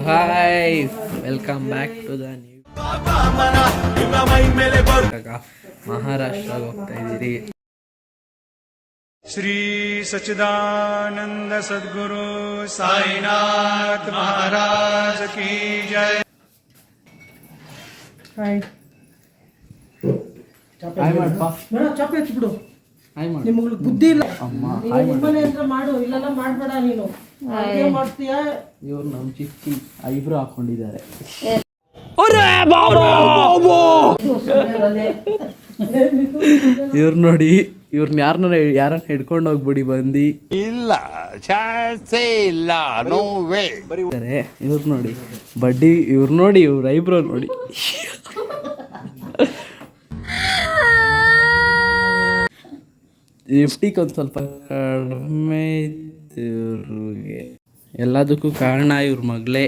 Hi, welcome back to the new. ಮಹಾರಾಷ್ಟ್ರಗೆ ಹೋಗ್ತಾ ಇದ್ದೀರಿ. ಶ್ರೀ ಸಚ್ಚಿದಾನಂದ ಸದ್ಗುರು ಸಾಯಿನಾಥ್ ಮಹಾರಾಜ್ ಕಿ ಜೈ. ಹಾಯ್ ಮಾಡಪ್ಪ, ಚಾಪೆ ಹಚ್ಬಿಡು. ಹಾಯ್ ಮಾಡು. ನಿಮ್ಗೆ ಬುದ್ಧಿ ಇಲ್ಲ. ಅಮ್ಮ ನಿಮ್ಮನೆ ಹತ್ರ ಮಾಡು, ಇಲ್ಲೆಲ್ಲ ಮಾಡ್ಬೇಡ. ನೀನು ಮಾಡ್ತೀಯ. ಇವ್ರು ನಮ್ಮ ಚಿಕ್ಕಿ ಐಬ್ರೋ ಹಾಕೊಂಡಿದ್ದಾರೆ. ಇವ್ರು ನೋಡಿ, ಇವ್ರನ್ನ ಯಾರನ್ನ ಹಿಡ್ಕೊಂಡು ಹೋಗ್ಬಿಡಿ ಬಂದು. ಇಲ್ಲ, ಚಾನ್ಸೇ ಇಲ್ಲ, ನೋ ವೇ. ಇವ್ರು ನೋಡಿ ಬಡ್ಡಿ, ಇವ್ರು ನೋಡಿ, ಇವ್ರ ಐಬ್ರೋ ನೋಡಿ. ಲಿಫ್ಟಿಗೆ ಒಂದು ಸ್ವಲ್ಪ ಕಡಿಮೆ ಇವ್ರಿಗೆ. ಎಲ್ಲದಕ್ಕೂ ಕಾರಣ ಇವ್ರ ಮಗಳೇ.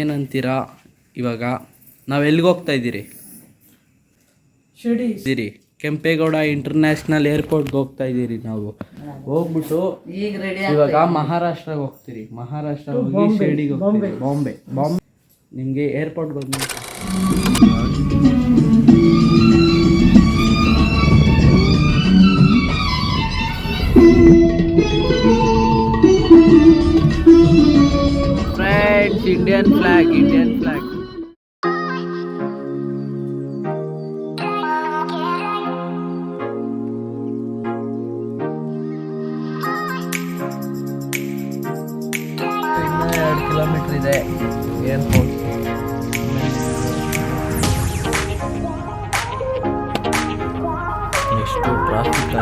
ಏನಂತೀರಾ? ಇವಾಗ ನಾವು ಎಲ್ಲಿಗೆ ಹೋಗ್ತಾ ಇದ್ದೀರಿ? ಕೆಂಪೇಗೌಡ ಇಂಟರ್ನ್ಯಾಷನಲ್ ಏರ್ಪೋರ್ಟ್ಗೆ ಹೋಗ್ತಾ ಇದ್ದೀರಿ. ನಾವು ಹೋಗ್ಬಿಟ್ಟು ಇವಾಗ ಮಹಾರಾಷ್ಟ್ರಗೆ ಹೋಗ್ತೀರಿ. ಮಹಾರಾಷ್ಟ್ರ ಹೋಗಿ ಶಿರ್ಡಿಗೆ ಹೋಗ್ತೀರಿ. ಬಾಂಬೆ ನಿಮಗೆ ಏರ್ಪೋರ್ಟ್ಗೆ ಹೋಗಿ ಫ್ರೆಂಡ್ಸ್, ಇಂಡಿಯನ್ ಫ್ಲಾಗ್. ಇನ್ನು 2 ಕಿಲೋಮೀಟರ್ ಇದೆ ಏರ್ಪೋರ್ಟ್. ಎಷ್ಟು ಟ್ರಾಫಿಕ್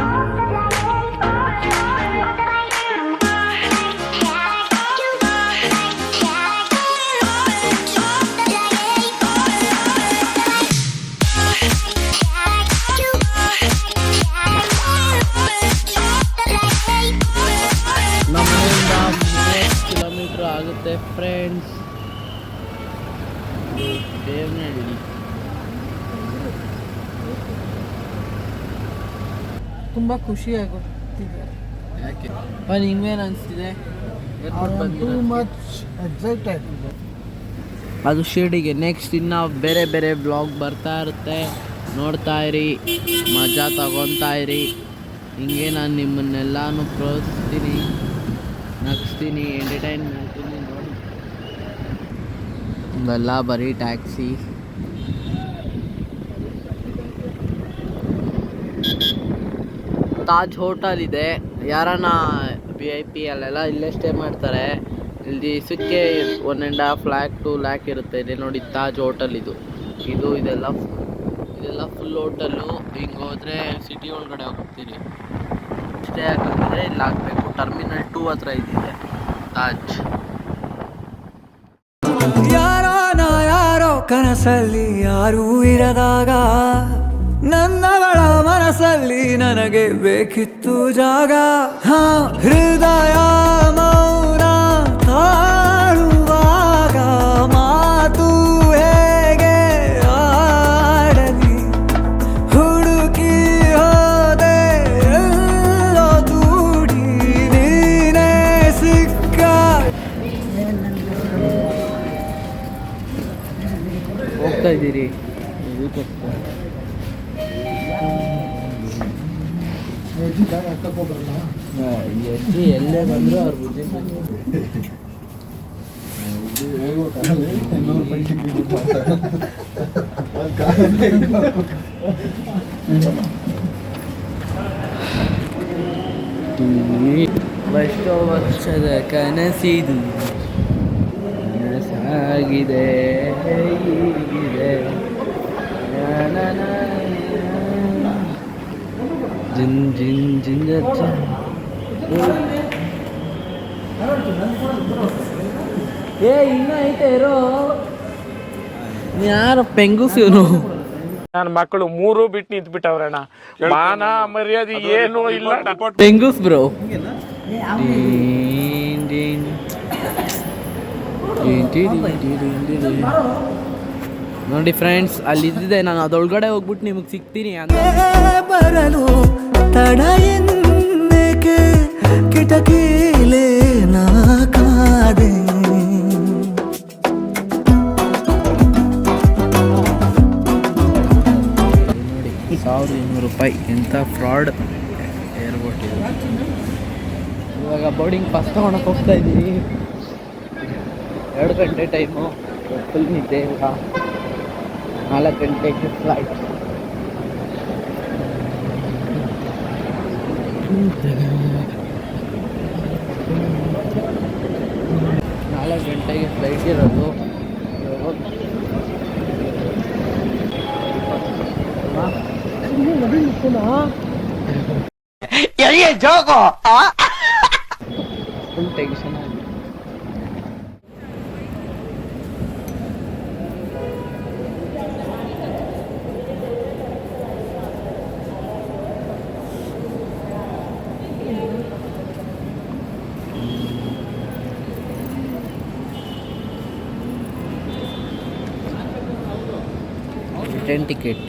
ನಮ್ಮನೆಯಿಂದ 30 ಕಿಲೋಮೀಟರ್ ಆಗುತ್ತೆ ಫ್ರೆಂಡ್ಸ್. ದೇವನಹಳ್ಳಿ. ತುಂಬಾ ಖುಷಿ ಆಗುತ್ತಿದೆ. ಯಾಕೆ ನಿಮ್ಗೇನು ಅನಿಸ್ತಿದೆ? ಅದು ಶಿರ್ಡಿಗೆ. ನೆಕ್ಸ್ಟ್ ಇನ್ನು ಬೇರೆ ಬೇರೆ ಬ್ಲಾಗ್ ಬರ್ತಾ ಇರುತ್ತೆ, ನೋಡ್ತಾ ಇರಿ, ಮಜಾ ತಗೊತಾ ಇರಿ. ಹಿಂಗೆ ನಾನು ನಿಮ್ಮನ್ನೆಲ್ಲಾನು ಪ್ರೋತ್ಸಾಹಿಸ್ತೀನಿ, ನಗಿಸ್ತೀನಿ, ಎಂಟರ್ಟೈನ್ ಮಾಡ್ತೀನಿ. ನೋಡಿ, ಇವೆಲ್ಲ ಬರೀ ಟ್ಯಾಕ್ಸಿ. ತಾಜ್ ಹೋಟೆಲ್ ಇದೆ. ಯಾರನ್ನ VIP ಅಲ್ಲೆಲ್ಲ ಇಲ್ಲೇ ಸ್ಟೇ ಮಾಡ್ತಾರೆ. ಇಲ್ಲಿ ದಿವಸಕ್ಕೆ 1.5 lakh 2 lakh ಇರುತ್ತೆ. ಇದೆ ನೋಡಿ ತಾಜ್ ಹೋಟೆಲ್. ಇದೆಲ್ಲ ಫುಲ್ ಹೋಟೆಲ್ಲು. ಹಿಂಗೆ ಹೋದರೆ ಸಿಟಿ ಒಳಗಡೆ ಹೋಗ್ತೀರಿ. ಸ್ಟೇ ಹಾಕಿದ್ರೆ ಇಲ್ಲಿ ಹಾಕಬೇಕು. ಟರ್ಮಿನಲ್ 2 ಹತ್ರ ಇದ್ದಿದೆ ತಾಜ್. ಯಾರೋ ಕನಸಲ್ಲಿ ಯಾರೂ ಇರದಾಗ ನನ್ನವಳ ಮನಸ್ಸಲ್ಲಿ ನನಗೆ ಬೇಕಿತ್ತು ಜಾಗ. ಹೃದಯ ಮೌನ ತಾಳುವಾಗ ಮಾತು ಹೇಗೆ ಆಡಲಿ? ಹುಡುಕಿ ಹೋದೆ ಎಲ್ಲೋ ದೂಡಿ ನೀನೇ ಸಿಕ್ಕ. ಹೋಗ್ತಾ ಇದ್ದೀರಿ. ಅಜ್ಜಿ ಎಲ್ಲೇ ಬಂದರೂ ಅವ್ರ ಬುದ್ಧಿ ಎಷ್ಟೋ ವರ್ಷದ ಕನಸಿದು ನನಸಾಗಿದೆ, ಹೀಗಿದೆ. ಜಿನ್ ಜಿನ್ ಜಿಂಜ ಇನ್ನ ಐತೆ ಇರೋ. ಯಾರು ಪೆಂಗುಸ್ ಇವನು? ನನ್ನ ಮಕ್ಕಳು 3 ಬಿಟ್ಟು ನಿಂತು ಬಿಟ್ಟವ್ರಣ್ಣ. ಮಾನ ಮರ್ಯಾದೆ ಏನು ಇಲ್ಲ. ಪೆಂಗುಸ್ ಬ್ರೋ. ನೋಡಿ ಫ್ರೆಂಡ್ಸ್, ಅಲ್ಲಿ ಇದ್ದಿದೆ. ನಾನು ಅದೊಳಗಡೆ ಹೋಗ್ಬಿಟ್ಟು ನಿಮಗೆ ಸಿಗ್ತೀನಿ ಅಂತ. ಬರಲು ತಡ ಕೆ ಕಿಟಕಿಲೇ ನಾ ಕಾದೆ. ನೋಡಿ 1200 ರೂಪಾಯಿ, ಎಂಥ ಫ್ರಾಡ್ ಏರ್ಬೋಟ್ ಇದು. ಇವಾಗ ಬೋರ್ಡಿಂಗ್ ಪಾಸ್ ತೊಗೊಳಕ್ಕೆ ಹೋಗ್ತಾ ಇದ್ದೀವಿ. 2 ಗಂಟೆ ಟೈಮು, ಫುಲ್ ನಿದ್ದೆ ಇಲ್ಲ. 4 ಗಂಟೆಗೆ ಫ್ಲೈಟ್. 4 ಗಂಟೆಗೆ ಫ್ಲೈಟ್ ಇರೋದು. ಫುಲ್ ಟೆನ್ಷನ್ ಆಗಿದೆ.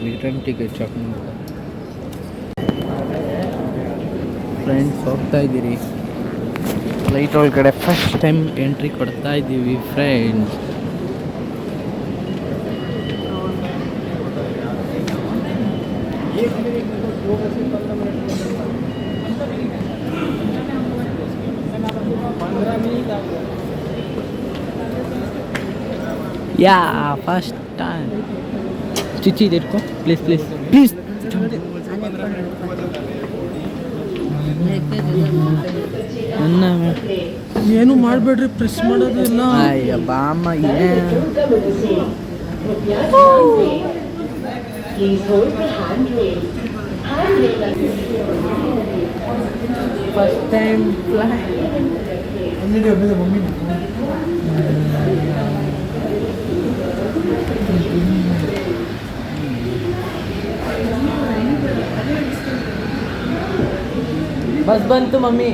ರಿಟರ್ನ್ ಟಿಕೆಟ್ ಚೆಕ್ ಮಾಡ್ತಾರೆ. ಫ್ರೆಂಡ್ಸ್ ಹೋಗ್ತಾ ಇದ್ದೀರಿ ಫ್ಲೈಟ್ ಒಳಗಡೆ, ಫಸ್ಟ್ ಟೈಮ್ ಎಂಟ್ರಿ ಕೊಡ್ತಾ ಇದ್ದೀವಿ ಫ್ರೆಂಡ್ಸ್. ಯಾ ಫಸ್ಟ್ ಟೈಮ್. ಚಿಚ್ಚಿ ಇಟ್ಕೋ ಪ್ಲೀಸ್ ಪ್ಲೀಸ್ ಪ್ಲೀಸ್. ಏನು ಮಾಡಬೇಡ್ರಿ, ಪ್ರೆಸ್ ಮಾಡೋದಿಲ್ಲ. ಅಯ್ಯ ಬಾಮ್ಮ, ಫಸ್ಟ್ ಟೈಮ್ ಬಸ್ ಬಂತು ಮಮ್ಮಿ.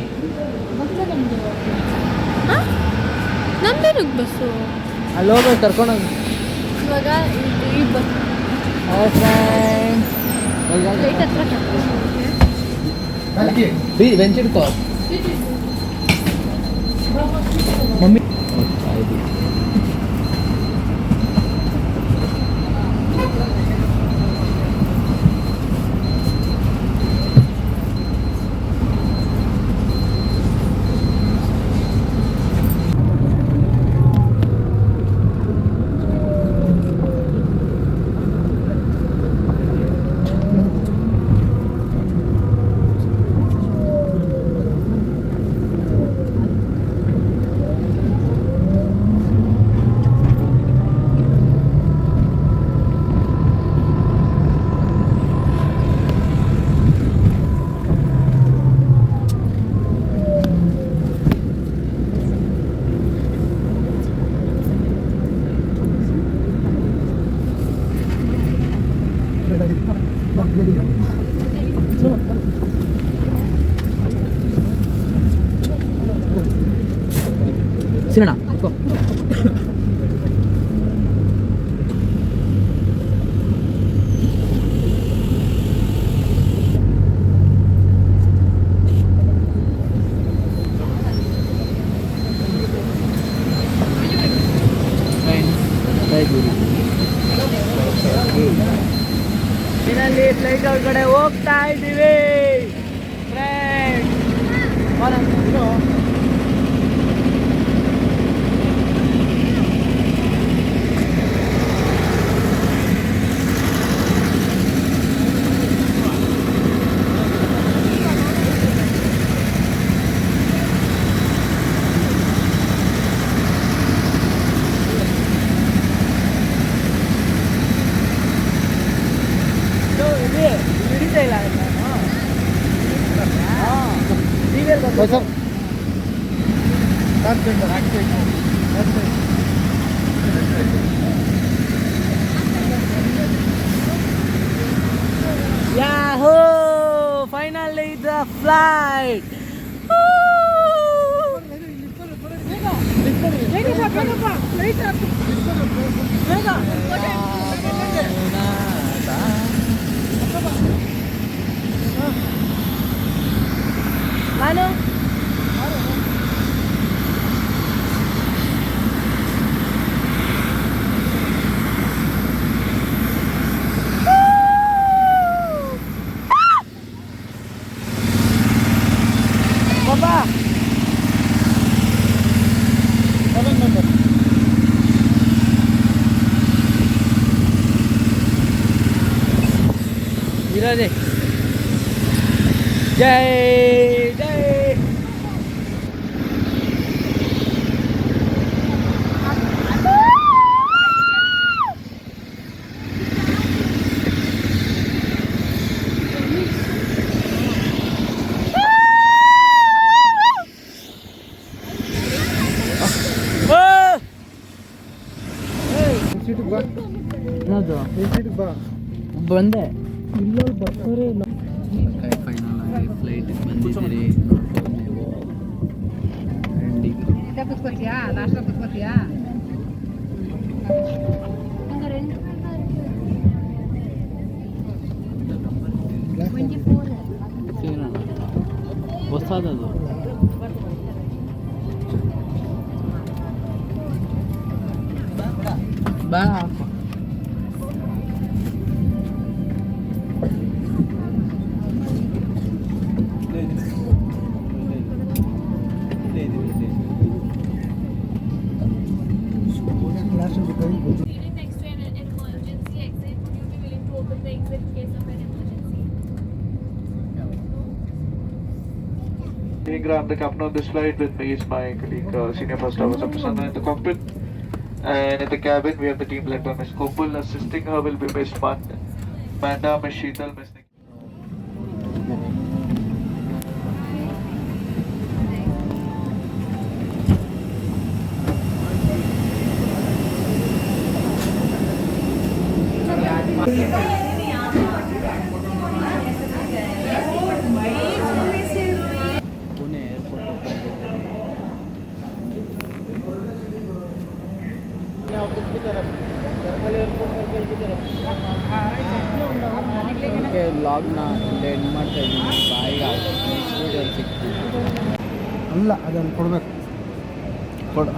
ನಮ್ದೇನಕ್ಕೆ ಬಸ್ಸು? ಅಲ್ಲಿ ಹೋಗ್ಬೇಕು ಕರ್ಕೊಂಡೋಗಿ. ಇವಾಗ ಈ ಬಸ್ ಲೈಟ್ ಹತ್ರ ಬೆಂಚಿಡ್ಕೋ ಮಮ್ಮಿ. ಹೋಗ್ತಾ ಇದ್ದೀವಿ. ಸಿಗೋಣ. ಫೈನಲಿ ಫ್ಲೈಟ್ ಒಳಗಡೆ ಹೋಗ್ತಾ ಇದ್ದೀವಿ friends. Yahoo! Finally the flight! ನಾನು ಇರೋದೇ ಜೈ ಜೈ ಬಂದೆ ಫೈನಲ್ ಆಗಿ ಫ್ಲೈಟ್ ಬಂದಿದ್ದೀರಿ ನೀವು ಹೊಸದದು ಬಾ Leaving next to an emergency exit, would you be willing to open the exit in case of an emergency? Hey Graham, the captain of this flight with me is my colleague, Senior First Officer Prasanna in the cockpit. And in the cabin, we have the team led by Miss Kopul. Assisting her will be Miss Manda, Miss Sheetal, Miss Nikki. Pune airport ಲಾಗ್ನ ಇಲ್ಲೇ end ಮಾಡ್ತಾ ಇದ್ದೀನಿ ಬಾಯಿಗೆ next ವೀಡಿಯೋಲಿ ಸಿಗ್ತೀವಿ ಅಲ್ಲ ಅದನ್ನು ಕೊಡಬೇಕು ಕೊಡು